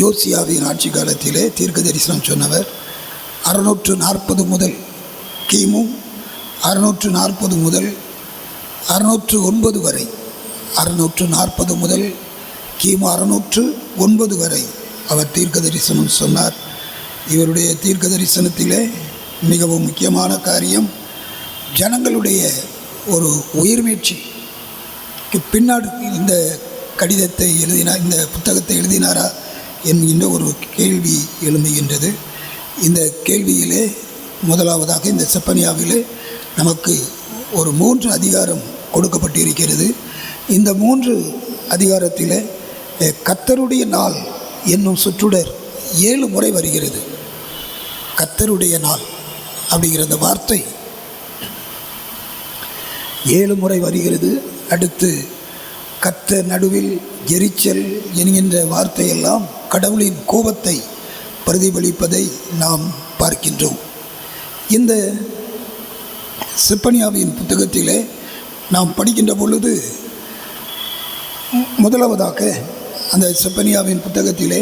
யோசியாவின் ஆட்சி காலத்திலே தீர்க்க தரிசனம் சொன்னவர் 640 முதல் கிமு 640 முதல் 609 வரை 640 முதல் கிமு 609 வரை அவர் தீர்க்க தரிசனம் சொன்னார். இவருடைய தீர்க்க தரிசனத்திலே மிகவும் முக்கியமான காரியம் ஜனங்களுடைய ஒரு உயிர்மீட்சிக்கு பின்னாடி இந்த கடிதத்தை எழுதினார், இந்த புத்தகத்தை எழுதினாரா என்கின்ற ஒரு கேள்வி எழும்புகின்றது. இந்த கேள்வியிலே முதலாவதாக இந்த செப்பனியாவிலே நமக்கு ஒரு 3 அதிகாரம் கொடுக்கப்பட்டிருக்கிறது. இந்த 3 அதிகாரத்தில் கர்த்தருடைய நாள் என்னும் சொற்றொடர் 7 முறை வருகிறது. கர்த்தருடைய நாள் அப்படிங்கிற அந்த வார்த்தை 7 முறை வருகிறது. அடுத்து கர்த்தர் நடுவில் எரிச்சல் என்கின்ற வார்த்தையெல்லாம் கடவுளின் கோபத்தை பிரதிபலிப்பதை நாம் பார்க்கின்றோம். இந்த செப்பனியாவின் புத்தகத்திலே நாம் படிக்கின்ற பொழுது முதலாவதாக அந்த செப்பனியாவின் புத்தகத்திலே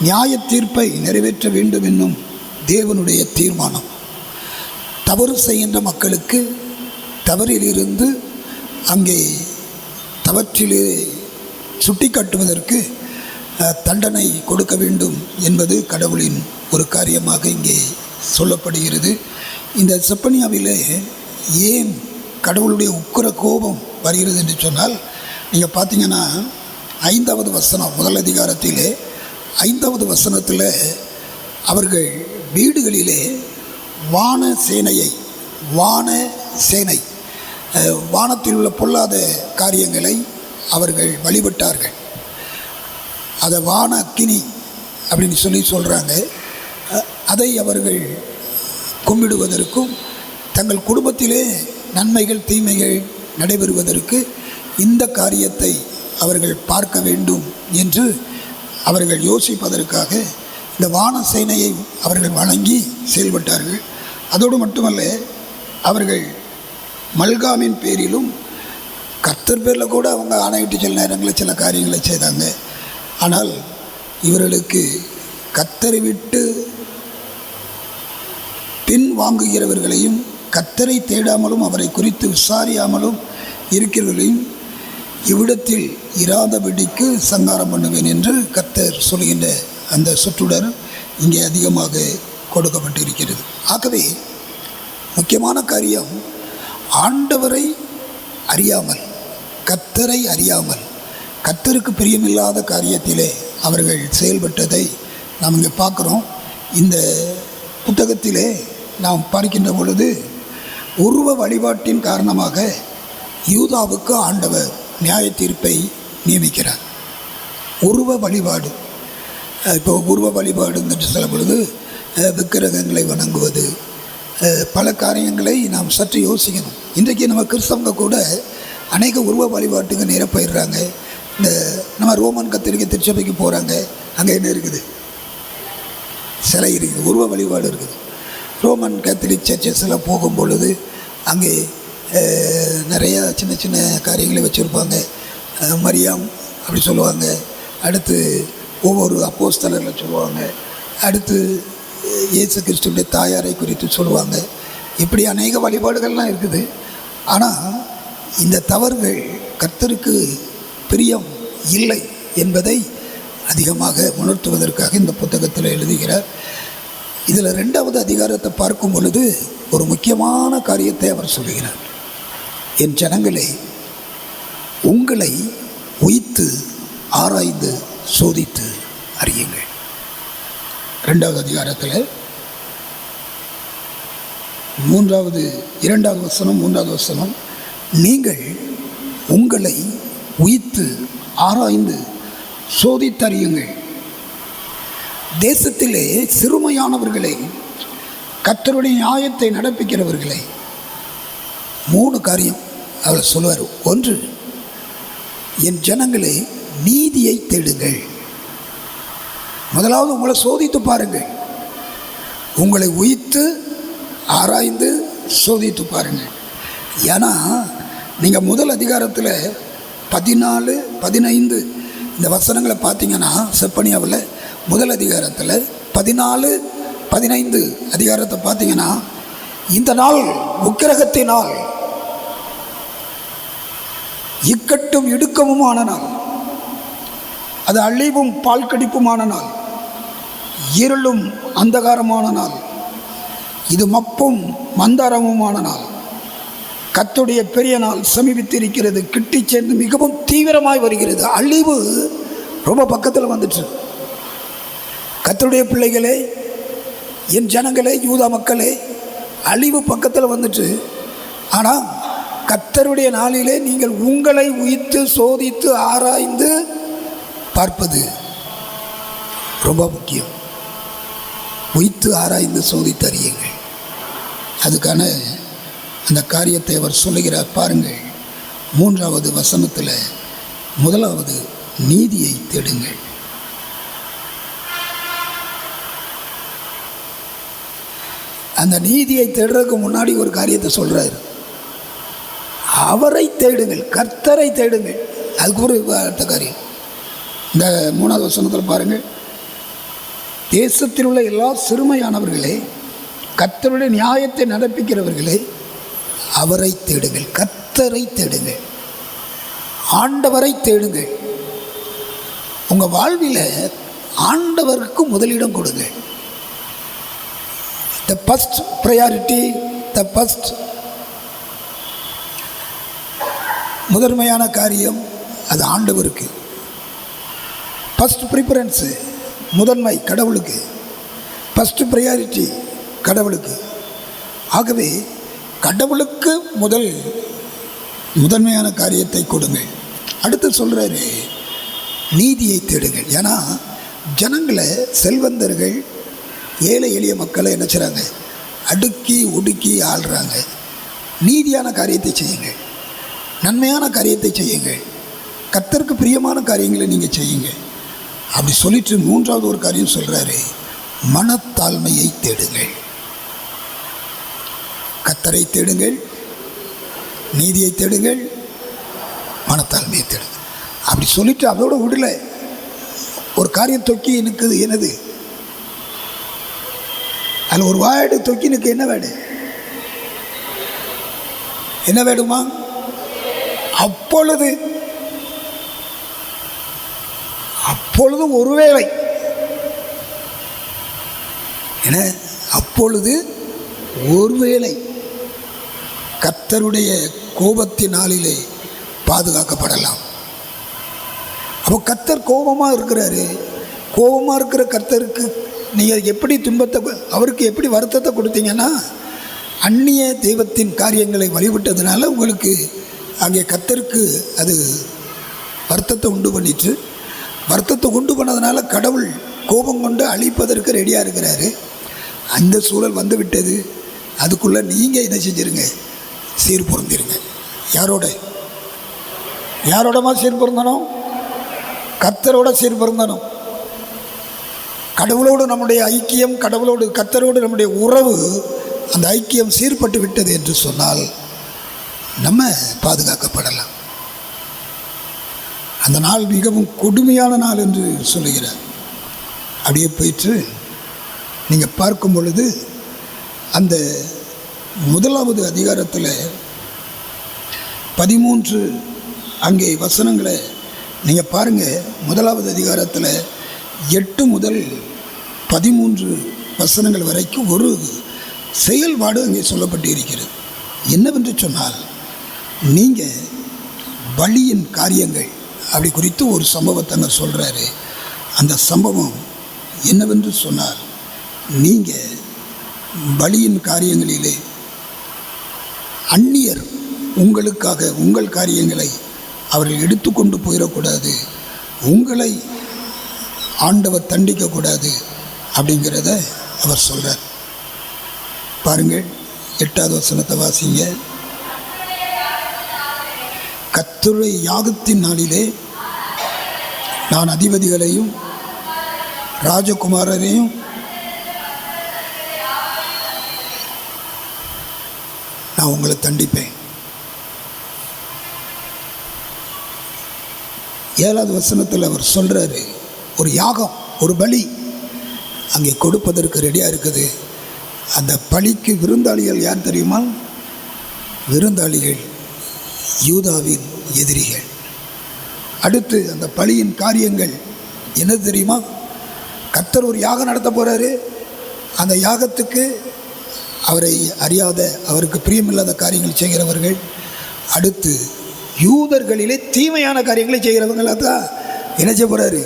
நியாய தீர்ப்பை நிறைவேற்ற வேண்டும் என்னும் தேவனுடைய தீர்மானம், தவறு செய்கின்ற மக்களுக்கு தவறிலிருந்து அங்கே தவற்றிலே சுட்டி காட்டுவதற்கு தண்டனை கொடுக்க வேண்டும் என்பது கடவுளின் ஒரு காரியமாக இங்கே சொல்லப்படுகிறது. இந்த செப்பனியாவிலே ஏன் கடவுளுடைய உக்கிர கோபம் வருகிறது என்று சொன்னால், நீங்கள் பார்த்தீங்கன்னா 5வது வசனம், முதல் அதிகாரத்திலே 5வது வசனத்தில் அவர்கள் வீடுகளிலே வான சேனை வானத்தில் உள்ள பொல்லாத காரியங்களை அவர்கள் வழிபட்டார்கள். அதை வான அக்கினி அப்படின்னு சொல்கிறாங்க. அதை அவர்கள் கும்பிடுவதற்கும் தங்கள் குடும்பத்திலே நன்மைகள் தீமைகள் நடைபெறுவதற்கு இந்த காரியத்தை அவர்கள் பார்க்க வேண்டும் என்று அவர்கள் யோசிப்பதற்காக இந்த வான சேனையை அவர்கள் வணங்கி செயல்பட்டார்கள். அதோடு மட்டுமல்ல, அவர்கள் மல்காமின் பேரிலும் கர்த்தர் பேரில் கூட அவங்க ஆணையிட்டு சில நேரங்களில் சில காரியங்களை செய்தாங்க. ஆனால் இவர்களுக்கு கர்த்தரை விட்டு பின் வாங்குகிறவர்களையும் கர்த்தரை தேடாமலும் அவரை குறித்து விசாரியாமலும் இருக்கிறவர்களையும் இவ்விடத்தில் இராதபடிக்கு சங்காரம் பண்ணுவேன் என்று கர்த்தர் சொல்கின்ற அந்த சொற்றொடர் இங்கே அதிகமாக கொடுக்கப்பட்டிருக்கிறது. ஆகவே முக்கியமான காரியம், ஆண்டவரை அறியாமல் கர்த்தரை அறியாமல் கர்த்தருக்கு பிரியமில்லாத காரியத்திலே அவர்கள் செயல்பட்டதை நாம் இங்கே பார்க்குறோம். இந்த புத்தகத்திலே நாம் பார்க்கின்ற பொழுது உருவ வழிபாட்டின் காரணமாக யூதாவுக்கு ஆண்டவர் நியாய தீர்ப்பை நியமிக்கிறார். உருவ வழிபாடு, இப்போ உருவ வழிபாடு என்று சொல்ல பொழுது விக்கிரகங்களை வணங்குவது, பல காரியங்களை நாம் சற்று யோசிக்கணும். இன்றைக்கு நம்ம கிறிஸ்தவங்க கூட அநேக உருவ வழிபாட்டுக்கு நேர போயிடுறாங்க. இந்த நம்ம ரோமன் கத்தோலிக்க திருச்சபைக்கு போகிறாங்க, அங்கே என்ன இருக்குது? சிலை இருக்குது, உருவ வழிபாடு இருக்குது. ரோமன் கத்தோலிக் சர்ச்சஸில் போகும் பொழுது அங்கே நிறையா சின்ன சின்ன காரியங்களை வச்சுருப்பாங்க. மரியாம் அப்படி சொல்லுவாங்க, அடுத்து ஒவ்வொரு அப்போஸ்தலர்களை சொல்லுவாங்க, அடுத்து இயேசு கிறிஸ்துவுடைய தாயாரை குறித்து சொல்லுவாங்க. இப்படி அநேக வழிபாடுகள்லாம் இருக்குது. ஆனால் இந்த தவறுகள் கர்த்தருக்கு பிரியம் இல்லை என்பதை அதிகமாக உணர்த்துவதற்காக இந்த புத்தகத்தில் எழுதுகிறார். இதில் 2வது அதிகாரத்தை பார்க்கும் பொழுது ஒரு முக்கியமான காரியத்தை அவர் சொல்கிறார். என் ஜனங்களே, உங்களை உய்த்து ஆராய்ந்து சோதித்து அறியுங்கள். 2வது அதிகாரத்தில் 2வது வசனம் 3வது வசனம், நீங்கள் உங்களை உய்த்து ஆராய்ந்து சோதித்தறியுங்கள். தேசத்திலே சிறுமையானவர்களை கர்த்தருடைய நியாயத்தை நடப்பிக்கிறவர்களை 3 காரியம் அவர் சொல்வார். 1, என் ஜனங்களே நீதியை தேடுங்கள். முதலாவது உங்களை சோதித்து பாருங்கள். உங்களை உய்த்து ஆராய்ந்து சோதித்து பாருங்கள். ஏன்னா நீங்கள் முதல் அதிகாரத்தில் 14, 15 இந்த வசனங்களை பார்த்தீங்கன்னா செப்பனியாவில் முதல் அதிகாரத்தில் 14, 15 அதிகாரத்தை பார்த்தீங்கன்னா, இந்த நாள் உக்கிரகத்தினால் இக்கட்டும் இடுக்கமுமான நாள், அது அழிவும் பால் கடிப்புமான நாள், இருளும் அந்தகாரமான நாள், இது மப்பும் மந்தாரமுமான நாள், கர்த்தருடைய பெரிய நாள் சமீபித்திருக்கிறது, கிட்டி சேர்ந்து மிகவும் தீவிரமாய் வருகிறது. அழிவு ரொம்ப பக்கத்தில் வந்துட்டு. கர்த்தருடைய பிள்ளைகளே, என் ஜனங்களே, யூதா மக்களே, அழிவு பக்கத்தில் வந்துட்டு. ஆனால் கர்த்தருடைய நாளிலே நீங்கள் உங்களை உயித்து சோதித்து ஆராய்ந்து பார்ப்பது ரொம்ப முக்கியம். உயித்து ஆராய்ந்து சோதித்து அறியுங்கள். அதுக்கான அந்த காரியத்தை அவர் சொல்லுகிறார். பாருங்கள், 3வது வசனத்தில் 1வது நீதியை தேடுங்கள். அந்த நீதியை தேடுறதுக்கு முன்னாடி ஒரு காரியத்தை சொல்கிறார். அவரை தேடுங்கள், கர்த்தரை தேடுங்கள். அதுக்கு ஒரு அடுத்த காரியம் இந்த 3வது வசனத்தில் பாருங்கள். தேசத்தில் உள்ள எல்லா சிறுமையானவர்களே, கர்த்தருடைய நியாயத்தை நடப்பிக்கிறவர்களே, அவரை தேடுங்கள், கர்த்தரை தேடுங்கள், ஆண்டவரை தேடுங்கள். உங்கள் வாழ்வில் ஆண்டவருக்கு முதலிடம் கொடுங்க. The first priority, the first முதன்மையான காரியம் அது ஆண்டவருக்கு. ஃபர்ஸ்ட் ப்ரிஃபரன்ஸு முதன்மை கடவுளுக்கு, ஃபர்ஸ்ட் ப்ரையாரிட்டி கடவுளுக்கு. ஆகவே கடவுளுக்கு முதன்மையான காரியத்தை கொடுங்கள். அடுத்து சொல்கிறாரு, நீதியை தேடுங்கள். ஏன்னா ஜனங்களை, செல்வந்தர்கள், ஏழை எளிய மக்களை என்ன செய்கிறாங்க, அடுக்கி ஒடுக்கி ஆள்றாங்க. நீதியான காரியத்தை செய்யுங்கள், நன்மையான காரியத்தை செய்யுங்கள், கர்த்தருக்கு பிரியமான காரியங்களை நீங்கள் செய்யுங்க. அப்படி சொல்லிட்டு 3வது ஒரு காரியம் சொல்கிறாரு, மனத்தாழ்மையை தேடுங்கள். கர்த்தரை தேடுங்கள், நீதியை தேடுங்கள், மனத்தாழ்மையை தேடுங்கள். அப்படி சொல்லிட்டு அதோட விடல, ஒரு காரியம் தொக்கி நிற்குது. என்னது? அதில் ஒரு வாடு தொக்கி நிற்க. என்ன வேடு? என்ன வேடுமா? அப்பொழுது ஒருவேளை என்ன, அப்பொழுது ஒருவேளை கர்த்தருடைய கோபத்தின் நாளிலே பாதுகாக்கப்படலாம். அப்போ கர்த்தர் கோபமாக இருக்கிறாரு. கோபமாக இருக்கிற கர்த்தருக்கு நீங்கள் எப்படி துன்பத்தை, அவருக்கு எப்படி வருத்தத்தை கொடுத்தீங்கன்னா, அந்நிய தெய்வத்தின் காரியங்களை வழிபட்டதுனால உங்களுக்கு அங்கே கர்த்தருக்கு அது வருத்தத்தை உண்டு பண்ணிட்டு, வருத்தத்தை உண்டு பண்ணதுனால கடவுள் கோபம் கொண்டு அழிப்பதற்கு ரெடியாக இருக்கிறாரு. அந்த சூழல் வந்து விட்டது. அதுக்குள்ளே நீங்கள் என்ன செஞ்சிருங்க, சீர் பொருந்திருங்க. யாரோடமா சீர் பொருந்தணும்? கர்த்தரோட சீர் பொருந்தணும். கடவுளோடு நம்முடைய ஐக்கியம், கர்த்தரோடு நம்முடைய உறவு, அந்த ஐக்கியம் சீர்பட்டு விட்டது என்று சொன்னால் நம்ம பாதுகாக்கப்படலாம். அந்த நாள் மிகவும் கொடுமையான நாள் என்று சொல்லுகிறார். அப்படியே போயிட்டு நீங்கள் பார்க்கும் பொழுது அந்த 1வது அதிகாரத்தில் 13 அங்கே வசனங்களை நீங்கள் பாருங்கள். 1வது அதிகாரத்தில் 8 முதல் 13 வசனங்கள் வரைக்கும் ஒரு செயல்பாடு அங்கே சொல்லப்பட்டு இருக்கிறது. என்னவென்று சொன்னால், நீங்கள் பலியின் காரியங்கள் அப்படி குறித்து ஒரு சம்பவத்தை அங்கே சொல்கிறாரு. அந்த சம்பவம் என்னவென்று சொன்னால், நீங்கள் பலியின் காரியங்களிலே அந்நியர் உங்களுக்காக உங்கள் காரியங்களை அவர்கள் எடுத்துக்கொண்டு போயிடக்கூடாது, உங்களை ஆண்டவர் தண்டிக்கக்கூடாது அப்படிங்கிறத அவர் சொல்கிறார். பாருங்கள், 8வது வசனத்தை வாசிங்க. கர்த்தருடைய யாகத்தின் நாளிலே நான் அதிபதிகளையும் ராஜகுமாரரையும் நான் உங்களை தண்டிப்பேன். 7வது வசனத்தில் அவர் சொல்கிறாரு, ஒரு யாகம், ஒரு பலி அங்கே கொடுப்பதற்கு ரெடியாக இருக்குது. அந்த பலிக்கு விருந்தாளிகள் யார் தெரியுமா? விருந்தாளிகள் யூதாவின் எதிரிகள். அடுத்து அந்த பலியின் காரியங்கள் என்ன தெரியுமா? கர்த்தர் ஒரு யாகம் நடத்த போகிறாரு. அந்த யாகத்துக்கு அவரை அறியாத, அவருக்கு பிரியமில்லாத காரியங்கள் செய்கிறவர்கள், அடுத்து யூதர்களிலே தீமையான காரியங்களை செய்கிறவங்கள தான் என்ன செய்ய போகிறாரு?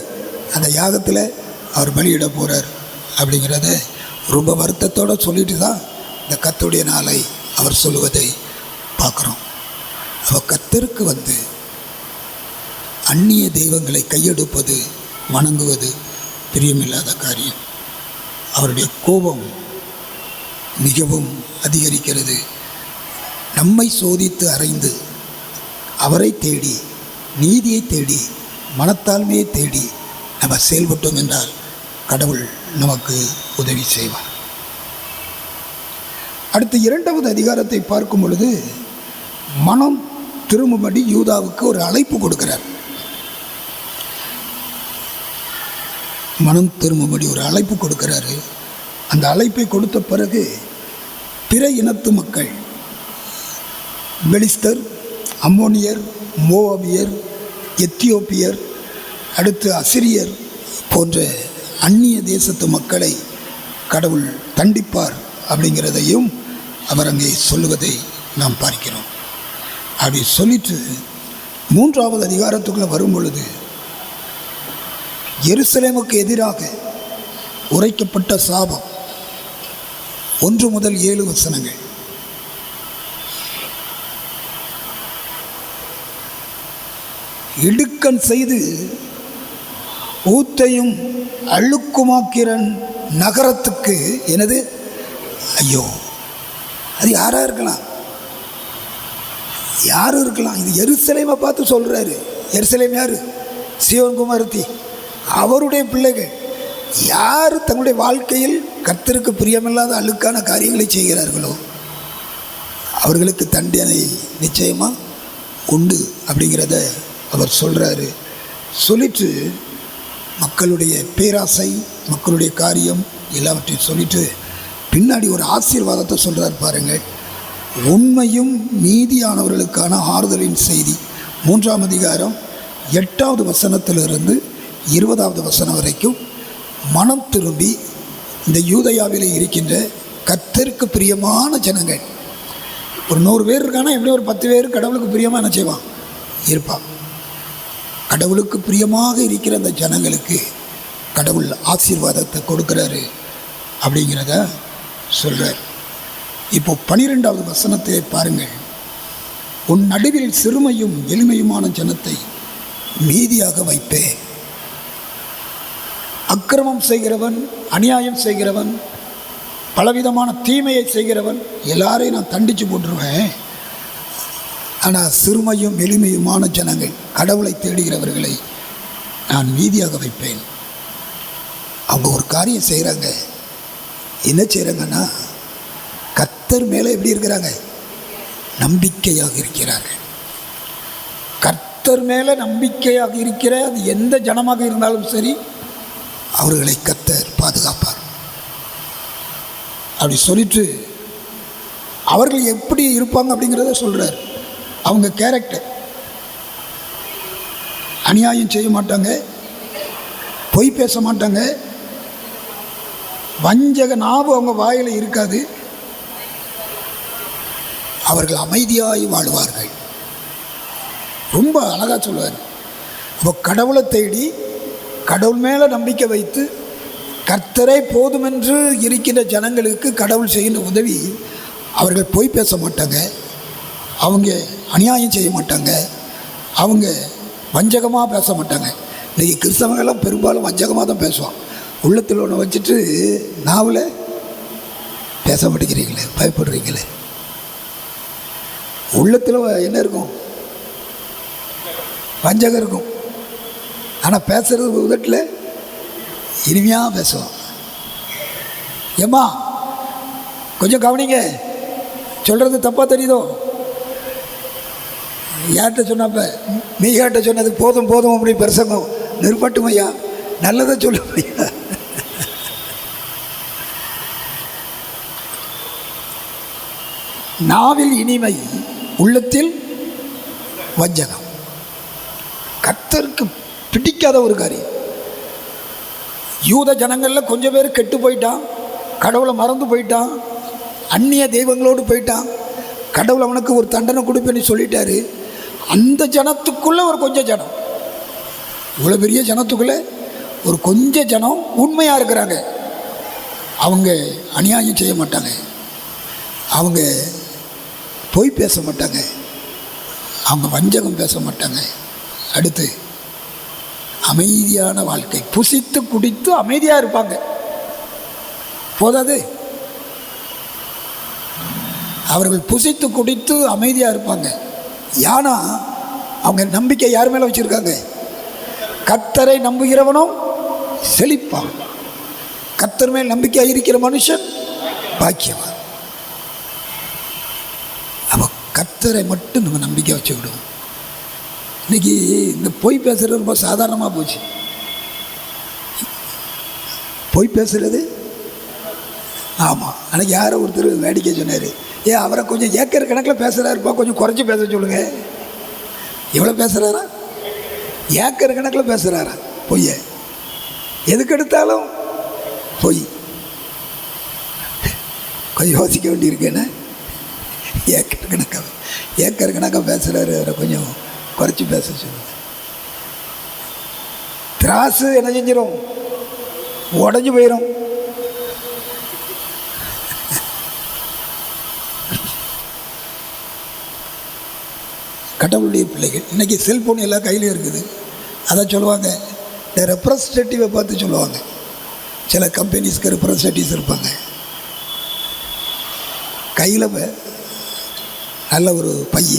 அந்த யாகத்தில் அவர் பலியிட போகிறார். அப்படிங்கிறத ரொம்ப வருத்தத்தோடு சொல்லிட்டு தான் இந்த கர்த்தருடைய நாளை அவர் சொல்லுவதை பார்க்குறோம். அவர் கர்த்தருக்கு வந்து அந்நிய தெய்வங்களை கையெடுப்பது, வணங்குவது பிரியமில்லாத காரியம். அவருடைய கோபம் மிகவும் அதிகரிக்கிறது. நம்மை சோதித்து அறைந்து அவரை தேடி, நீதியை தேடி, மனத்தாழ்மையை தேடி நம்ம செயல்பட்டோம் என்றால் கடவுள் நமக்கு உதவி செய்வார். அடுத்து 2வது அதிகாரத்தை பார்க்கும் பொழுது மனம் திரும்பும்படி யூதாவுக்கு ஒரு அழைப்பு கொடுக்கிறார். மனம் திரும்பும்படி ஒரு அழைப்பு கொடுக்கிறாரு. அந்த அழைப்பை கொடுத்த பிறகு பிற இனத்து மக்கள், பெலிஸ்தர், அம்மோனியர், மோவாபியர், எத்தியோப்பியர், அடுத்து அசிரியர் போன்ற அந்நிய தேசத்து மக்களை கடவுள் தண்டிப்பார் அப்படிங்கிறதையும் அவர் அங்கே சொல்லுவதை நாம் பார்க்கிறோம். அப்படி சொல்லிட்டு 3வது அதிகாரத்துக்குள்ளே வரும் பொழுது எருசலேமுக்கு எதிராக உரைக்கப்பட்ட சாபம் 1 முதல் 7 வசனங்கள். இடுக்கண் செய்து ஊத்தையும் அழுக்குமாக்கிற நகரத்துக்கு எனது ஐயோ. அது யாராக இருக்கலாம்? யாரும் இருக்கலாம். இது எருசலேமை பார்த்து சொல்கிறாரு. எருசலேம் யார்? சீயோன் குமாரத்தி, அவருடைய பிள்ளைகள். யார் தங்களுடைய வாழ்க்கையில் கர்த்தருக்கு பிரியமில்லாத அழுக்கான காரியங்களை செய்கிறார்களோ அவர்களுக்கு தண்டனை நிச்சயமாக உண்டு அப்படிங்கிறத அவர் சொல்கிறாரு. சொல்லிட்டு மக்களுடைய பேராசை, மக்களுடைய காரியம் எல்லாவற்றையும் சொல்லிட்டு பின்னாடி ஒரு ஆசீர்வாதத்தை சொல்கிறார் பாருங்கள். உண்மையும் நீதியானவர்களுக்கான ஆறுதலின் செய்தி. 3ஆம் அதிகாரம் 8வது வசனத்திலிருந்து 20வது வசனம் வரைக்கும் மனம் திரும்பி இந்த யூதயாவில் இருக்கின்ற கர்த்தருக்கு பிரியமான ஜனங்கள், ஒரு 100 பேர் இருக்கானா எப்படி ஒரு 10 பேர் கடவுளுக்கு பிரியமாக என்ன செய்வான்? இருப்பான். கடவுளுக்கு பிரியமாக இருக்கிற அந்த ஜனங்களுக்கு கடவுள் ஆசீர்வாதத்தை கொடுக்குறாரு அப்படிங்கிறத சொல்கிறார். இப்போ 12வது வசனத்தை பாருங்கள். உன் நடுவில் சிறுமையும் எளிமையுமான ஜனத்தை மீதியாக வைப்பேன். அக்கிரமம் செய்கிறவன், அநியாயம் செய்கிறவன், பலவிதமான தீமையை செய்கிறவன் எல்லாரையும் நான் தண்டித்து போட்டுருவேன். ஆனால் சிறுமையும் எளிமையுமான ஜனங்கள், கடவுளை தேடுகிறவர்களை நான் மீதியாக வைப்பேன். அவங்க ஒரு காரியம் செய்கிறாங்க. என்ன செய்கிறாங்கன்னா கர்த்தர் மேலே எப்படி இருக்கிறாங்க? நம்பிக்கையாக இருக்கிறார்கள். கர்த்தர் மேலே நம்பிக்கையாக இருக்கிற அது எந்த ஜனமாக இருந்தாலும் சரி அவர்களை கர்த்தர் பாதுகாப்பார். அப்படி சொல்லிட்டு அவர்கள் எப்படி இருப்பாங்க அப்படிங்கிறத சொல்கிறார். அவங்க கேரக்டர், அநியாயம் செய்ய மாட்டாங்க, பொய் பேச மாட்டாங்க, வஞ்சக நாவு அவங்க வாயில் இருக்காது, அவர்கள் அமைதியாய் வாழ்வார்கள். ரொம்ப அழகாக சொல்லுவார். அப்போ கடவுளை தேடி கடவுள் மேலே நம்பிக்கை வைத்து கர்த்தரை போதுமென்று இருக்கின்ற ஜனங்களுக்கு கடவுள் செய்கின்ற உதவி, அவர்கள் பொய் பேச மாட்டாங்க, அவங்க அநியாயம் செய்ய மாட்டாங்க, அவங்க வஞ்சகமாக பேச மாட்டாங்க. இன்றைக்கி கிறிஸ்தவங்கள்லாம் பெரும்பாலும் வஞ்சகமாக தான் பேசுவான். உள்ளத்தில் ஒன்று வச்சுட்டு நாவில் பேச மாட்டேங்கிறீங்களே, பயப்படுறீங்களே. உள்ளத்தில் என்ன இருக்கும்? வஞ்சகம் இருக்கும். ஆனால் பேசுகிறது உதட்டில் இனிமையாக பேசுவோம். ஏம்மா கொஞ்சம் கவனிங்க, சொல்கிறது தப்பாக தெரியுதோ? யார்கிட்ட சொன்னப்ப? மீகாட்ட சொன்னது போதும் போதும் அப்படி பிரசங்கம் நிற்பட்டும் ஐயா, நல்லதை சொல்ல முடியாது. நாவில் இனிமை, உள்ளத்தில் வஞ்சகம். கர்த்தருக்கு பிடிக்காத ஒரு காரியம். யூத ஜனங்களில் கொஞ்சம் பேர் கெட்டு போயிட்டான், கடவுளை மறந்து போயிட்டான், அந்நிய தெய்வங்களோடு போயிட்டான். கடவுள் அவனுக்கு ஒரு தண்டனை கொடுப்பேன்னு சொல்லிட்டாரு. அந்த ஜனத்துக்குள்ளே ஒரு கொஞ்சம் ஜனம், இவ்வளோ பெரிய ஜனத்துக்குள்ளே ஒரு கொஞ்சம் ஜனம் உண்மையாக இருக்கிறாங்க. அவங்க அநியாயம் செய்ய மாட்டாங்க, அவங்க பொய் பேச மாட்டாங்க, அவங்க வஞ்சகம் பேச மாட்டாங்க. அடுத்து அமைதியான வாழ்க்கை, புசித்து குடித்து அமைதியாக இருப்பாங்க. போதாது, அவர்கள் புசித்து குடித்து அமைதியாக இருப்பாங்க. ஏன்னா அவங்க நம்பிக்கை யார் மேலே வச்சுருக்காங்க? கர்த்தரை நம்புகிறவனும் செழிப்பான். கர்த்தர் மேல் நம்பிக்கை இருக்கிற மனுஷன் பாக்கியவான். அப்போ கர்த்தரை மட்டும் நம்ம நம்பிக்கை வச்சு விடுவோம். இன்றைக்கி இந்த பொய் பேசுகிறது ரொம்ப சாதாரணமாக போச்சு. பொய் பேசுகிறது ஆமாம். அன்றைக்கி யாரோ ஒருத்தர் வேடிக்கை சொன்னார், அவரை கொஞ்சம் ஏக்கர் கணக்கில் பேசுகிறாருப்பா, கொஞ்சம் குறைச்சி பேச சொல்லுங்கள். எவ்வளோ பேசுகிறாரா? ஏக்கர் கணக்கில் பேசுகிறாரா பொய்ய? எதுக்கு எடுத்தாலும் பொய். கொஞ்சம் யோசிக்க வேண்டியிருக்கேன்னு ஏக்கர் கணக்காக பேசுகிறாரு, அவரை கொஞ்சம் குறைச்சி பேச சொல்லுங்கள். திராசு என்ன செஞ்சிடும்? உடஞ்சி போயிடும். கடவுளுடைய பிள்ளைகள் இன்றைக்கி செல்ஃபோன் எல்லாம் கையிலையும் இருக்குது. அதை சொல்லுவாங்க, இந்த ரெப்ரஸன்டேட்டிவை பார்த்து சொல்லுவாங்க. சில கம்பெனிஸ்க்கு ரெப்ரஸன்டேட்டிவ்ஸ் இருப்பாங்க. கையில் நல்ல ஒரு பைய,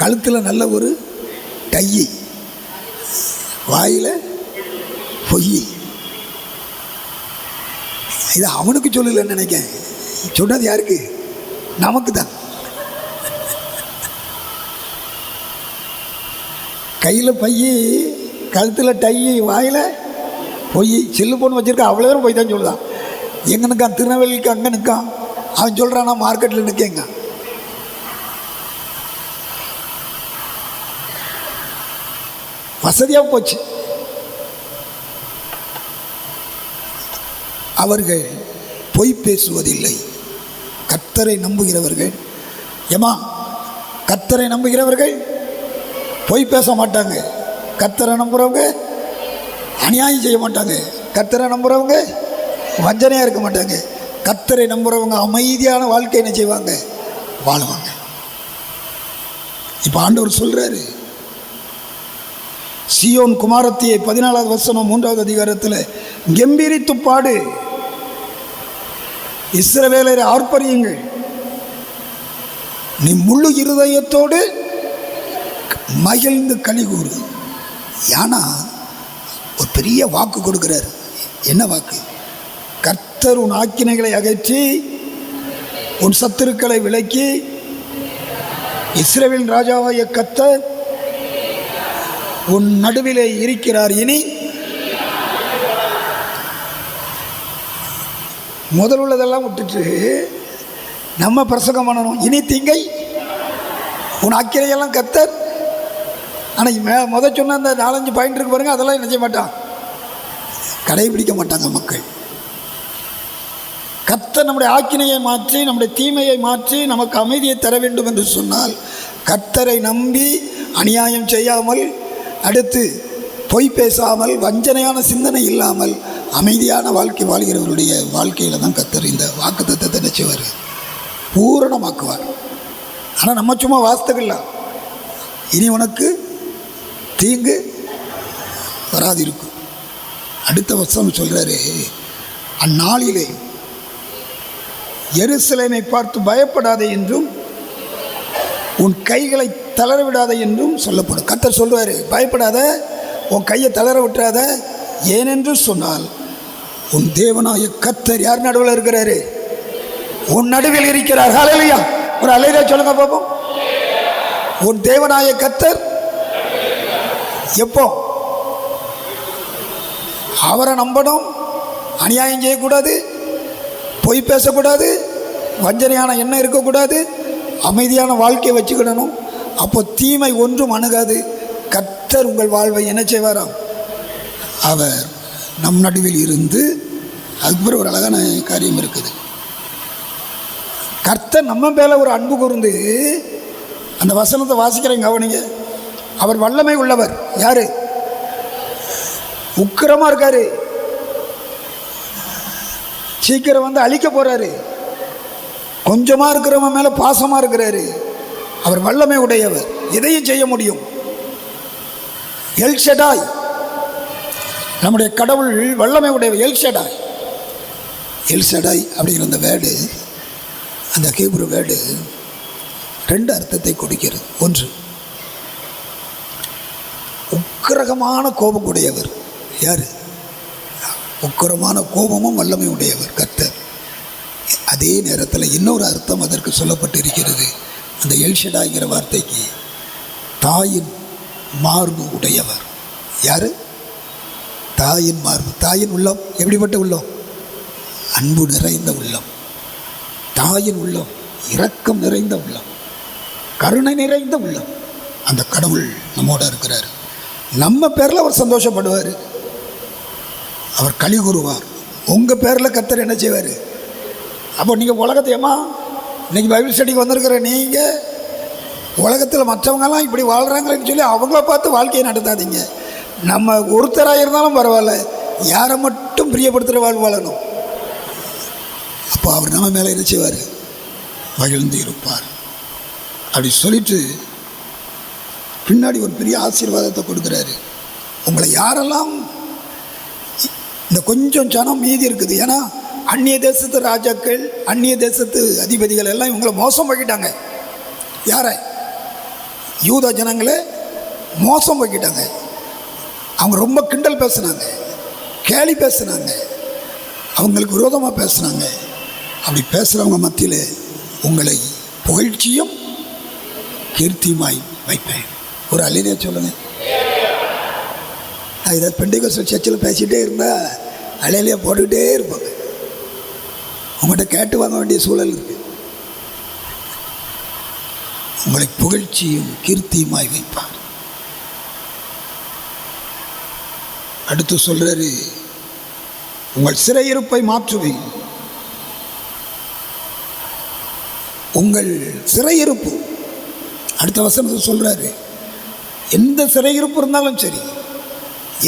கழுத்தில் நல்ல ஒரு டையி, வாயில் பொய். இது அவனுக்கு சொல்லலைன்னு நினைக்கிறேன், சொன்னது யாருக்கு? நமக்கு தான். கையில் பைய, கழுத்தில் டையி, வாயில் பொய். செல்லு போன் வச்சுருக்கா, அவ்வளோ பேரும் போய் தான் சொல்லுதான். எங்கே நிற்கான்? திருநெல்வேலிக்கு அங்கே நிற்கான். அவன் சொல்கிறான், நான் மார்க்கெட்டில் நிற்கேங்க. வசதியாக போச்சு. அவர்கள் பொய் பேசுவதில்லை. கர்த்தரை நம்புகிறவர்கள், ஏமா கர்த்தரை நம்புகிறவர்கள் பொய் பேச மாட்டாங்க. கர்த்தரை நம்புகிறவங்க அநியாயம் செய்ய மாட்டாங்க. கர்த்தரை நம்புகிறவங்க வஞ்சனையாக இருக்க மாட்டாங்க. கர்த்தரை நம்புகிறவங்க அமைதியான வாழ்க்கை என்ன செய்வாங்க? வாழுவாங்க. இப்போ ஆண்டவர் சொல்கிறாரு, சீயோன் குமாரத்தியை 14வது வசனம் 3வது அதிகாரத்தில் கெம்பீரித்து பாடு, இஸ்ரவேலரை ஆர்ப்பரியுங்கள், நீ முழு இருதயத்தோடு மகிழ்ந்து கலிகூறு. ஏன்னா ஒரு பெரிய வாக்கு கொடுக்கிறார். என்ன வாக்கு? கர்த்தர் உன் ஆக்கினைகளை அகற்றி உன் சத்துருக்களை விலக்கி இஸ்ரவேல் ராஜாவாகிய கர்த்தர் உன் நடுவிலே இருக்கிறார். இனி முதல் உள்ளதெல்லாம் விட்டுட்டு நம்ம பிரசங்கம் பண்ணணும். இனி தீங்கை உன் ஆக்கினையெல்லாம் கர்த்தர். ஆனால் முதல் சொன்ன அந்த 4-5 பாயிண்ட் இருக்கு பாருங்க, அதெல்லாம் என்ன செய்ய மாட்டான்? கடைபிடிக்க மாட்டாங்க மக்கள். கர்த்தர் நம்முடைய ஆக்கினையை மாற்றி, நம்முடைய தீமையை மாற்றி நமக்கு அமைதியை தர வேண்டும் என்று சொன்னால், கர்த்தரை நம்பி அநியாயம் செய்யாமல், அடுத்து பொய் பேசாமல், வஞ்சனையான சிந்தனை இல்லாமல் அமைதியான வாழ்க்கை வாழ்கிறவருடைய வாழ்க்கையில் தான் கர்த்தர் இந்த வாக்குத்தத்தத்தை நினைச்சுவார், பூரணமாக்குவார். ஆனால் நம்ம சும்மா வாஸ்தவில்லாம், இனி உனக்கு தீங்கு வராதிருக்கும். அடுத்த வசனம் சொல்கிறாரு, அந்நாளிலே எருசலேமை பார்த்து பயப்படாதே என்றும் உன் கைகளை தளர விடாதே என்றும் சொல்லப்படும். கர்த்தர் சொல்கிறாரு, பயப்படாத, உன் கையை தளர விட்டுறாத. ஏனென்று சொன்னால் உன் தேவனாய கர்த்தர் யார் நடுவில் இருக்கிறாரு? உன் நடுவில் இருக்கிறார். ஹல்லேலூயா! ஒரு அல்லேலூயா சொல்லுங்க பாப்போம். உன் தேவனாய கர்த்தர் எப்போ? அவரை நம்பணும், அநியாயம் செய்யக்கூடாது, பொய் பேசக்கூடாது, வஞ்சனையான எண்ணம் இருக்கக்கூடாது, அமைதியான வாழ்க்கையை வச்சுக்கிடணும். அப்போ தீமை ஒன்றும் அணுகாது. கர்த்தர் உங்கள் வாழ்வை என்ன செய்வாராம்? அவர் நம் நடுவில் இருந்து. அதுக்கு ஒரு அழகான காரியம் இருக்குது. கர்த்தர் நம்ம மேலே ஒரு அன்பு கூர்ந்து, அந்த வசனத்தை வாசிக்கிறேங்க கவனிங்க. அவர் வல்லமை உள்ளவர். யாரு? உக்கிரமாக இருக்காரு, சீக்கிரம் வந்து அழிக்க போறாரு. கொஞ்சமாக இருக்கிறவன் மேலே பாசமாக இருக்கிறாரு. அவர் வல்லமை உடையவர், எதையும் செய்ய முடியும். எல் ஷடாய், நம்முடைய கடவுள் வல்லமை உடையவர். எல் ஷடாய், எல் ஷடாய் அப்படிங்கிற அந்த வேர்டு, அந்த ஹீப்ரு வேர்டு 2 அர்த்தத்தை கொடுக்கிறது. ஒன்று, உக்கிரகமான கோபம் உடையவர். யார்? உக்கிரமான கோபமும் வல்லமை உடையவர் கர்த்தர். அதே நேரத்தில் இன்னொரு அர்த்தம் அதற்கு சொல்லப்பட்டு இருக்கிறது. அந்த எல்ஷடாய்ங்கிற வார்த்தைக்கு தாயின் மார்பு உடையவர். யார்? தாயின் மார்பு. தாயின் உள்ளம் எப்படிப்பட்ட உள்ளம்? அன்பு நிறைந்த உள்ளம். தாயின் உள்ளம் இரக்கம் நிறைந்த உள்ளம், கருணை நிறைந்த உள்ளம். அந்த கடவுள் நம்மோட இருக்கிறார். நம்ம பேரில் அவர் சந்தோஷப்படுவார், அவர் களி கூறுவார். உங்கள் பேரில் கர்த்தர் என்ன செய்வார்? அப்போ நீங்கள் உலகத்தையம்மா இன்றைக்கி பைபிள் ஸ்டடிக்கு வந்திருக்கிற நீங்கள் உலகத்தில் மற்றவங்கெல்லாம் இப்படி வாழ்கிறாங்களேன்னு சொல்லி அவங்கள பார்த்து வாழ்க்கையை நடத்தாதீங்க. நம்ம ஒருத்தராக இருந்தாலும் பரவாயில்ல, யாரை மட்டும் பிரியப்படுத்துகிற வாழ்வு வாழணும். அப்போ அவர் நம்ம மேலே என்ன செய்வார்? மகிழ்ந்து இருப்பார். அப்படி சொல்லிட்டு பின்னாடி ஒரு பெரிய ஆசீர்வாதத்தை கொடுக்குறாரு. உங்களை யாரெல்லாம் இந்த கொஞ்சம் ஜனம் மீதி இருக்குது, ஏன்னா அந்நிய தேசத்து ராஜாக்கள், அந்நிய தேசத்து அதிபதிகள் எல்லாம் இவங்களை மோசம் பண்ணிட்டாங்க. யாரை? யூத ஜனங்களை மோசம் பண்ணிட்டாங்க. அவங்க ரொம்ப கிண்டல் பேசுனாங்க, கேலி பேசுனாங்க, அவங்களுக்கு விரோதமாக பேசுனாங்க. அப்படி பேசுகிறவங்க மத்தியில் உங்களை புகழ்ச்சியும் கீர்த்தியுமாய் வைப்பேன். ஒரு அல்லேலூயா சொல்லுங்கள். நான் இதை பெண்டெகோஸ்டல் சர்ச்சில் பேசிகிட்டே இருந்தால் அல்லேலூயா போட்டுக்கிட்டே இருப்பாங்க. உங்கள்கிட்ட கேட்டு வாங்க வேண்டிய சூழல் இருக்குது. உங்களை புகழ்ச்சியும் கீர்த்தியுமாய் வைப்பார். அடுத்து சொல்றாரு, உங்கள் சிறையிருப்பை மாற்றுவேன். உங்கள் சிறையிருப்பு, அடுத்த வசனத்தை சொல்றாரு, எந்த சிறையிருப்பு இருந்தாலும் சரி,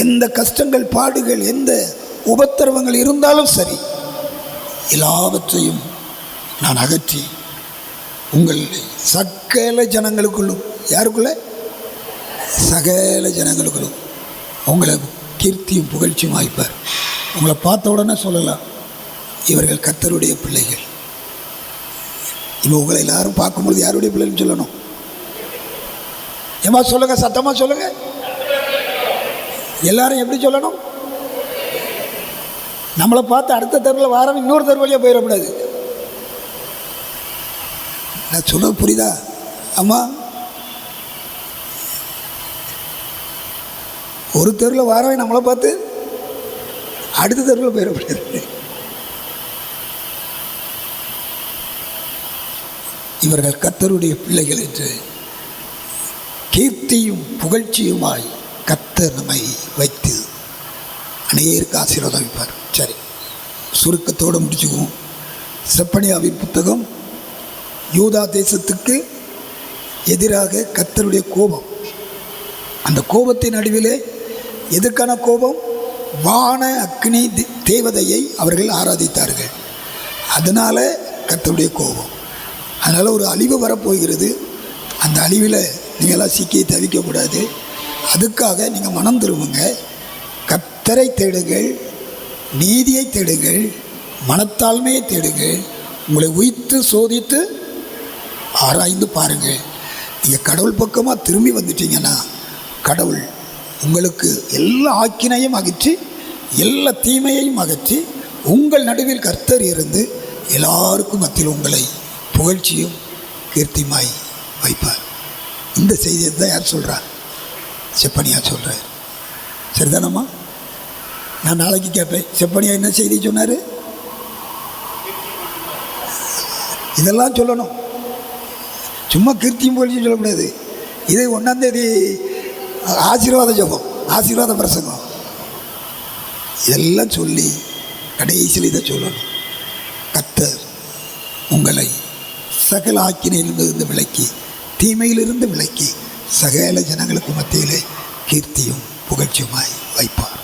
எந்த கஷ்டங்கள் பாடுகள் எந்த உபத்திரவங்கள் இருந்தாலும் சரி, எல்லாவற்றையும் நான் அகற்றி உங்கள் சகல ஜனங்களுக்குள்ளும், யாருக்குள்ள? சகல ஜனங்களுக்குள்ளும் உங்களை கீர்த்தியும் புகழ்ச்சியும் வாய்ப்பார். உங்களை பார்த்த உடனே சொல்லலாம், இவர்கள் கர்த்தருடைய பிள்ளைகள். இப்போ உங்களை எல்லாரும் பார்க்கும்பொழுது யாருடைய பிள்ளைன்னு சொல்லணும்? ஏமா சொல்லுங்க, சத்தமாக சொல்லுங்க. எல்லாரும் எப்படி சொல்லணும்? நம்மளை பார்த்து அடுத்த தெருவில் வாரம் இன்னொரு தெரு வழியாக போயிடக்கூடாது. நான் சொல்ல புரியுதா? அம்மா, ஒரு தெருவில் வாரவே நம்மளை பார்த்து அடுத்த தெருவில் போயிடக்கூடாது. இவர்கள் கர்த்தருடைய பிள்ளைகள் என்று கீர்த்தியும் புகழ்ச்சியுமாய் கர்த்தர் நம்மை வைத்து அநேகருக்கு ஆசீர்வாதம் வைப்பார். சரி, சுருக்கத்தோடு முடிச்சுக்குவோம். செப்பனியாவின் புத்தகம், யூதா தேசத்துக்கு எதிராக கர்த்தருடைய கோபம். அந்த கோபத்தின் நடுவிலே எதுக்கான கோபம்? வான அக்னி தேவதையை அவர்கள் ஆராதித்தார்கள். அதனால் கர்த்தருடைய கோபம். அதனால் ஒரு அழிவு வரப்போகிறது. அந்த அழிவில் நீங்களாம் சிக்கி தவிக்கக்கூடாது. அதுக்காக நீங்கள் மனம் திரும்புங்க, கர்த்தரை தேடுங்கள், நீதியை தேடுங்கள், மனத்தாழ்மையை தேடுங்கள். உங்களை உய்த்து சோதித்து ஆராய்ந்து பாருங்கள். நீங்கள் கடவுள் பக்கமாக திரும்பி வந்துட்டீங்கன்னா கடவுள் உங்களுக்கு எல்லா ஆக்கினையும் அகற்றி எல்லா தீமையையும் அகற்றி உங்கள் நடுவில் கர்த்தர் இருந்து எல்லாருக்கும் மத்தியில் உங்களை புகழ்ச்சியும் கீர்த்தியுமாய் வைப்பார். இந்த செய்தியை தான் யார் சொல்கிறார்? செப்பனியா சொல்கிறார். சரிதானம்மா? நான் நாளைக்கு கேட்பேன், செப்பனியா என்ன செய்தி சொன்னார்? இதெல்லாம் சொல்லணும். சும்மா கீர்த்தியும் போலியும் சொல்லக்கூடாது. இது 1ஆம் தேதி ஆசீர்வாத ஜெபம், ஆசீர்வாத பிரசங்கம், இதெல்லாம் சொல்லி கடைசியில் இதை சொல்லணும். கர்த்தர் உங்களை சகல ஆக்கினையிலிருந்து விலக்கி, தீமையிலிருந்து விலக்கி, சகல ஜனங்களுக்கு மத்தியிலே கீர்த்தியும் புகழ்ச்சியுமாய் வைப்பார்.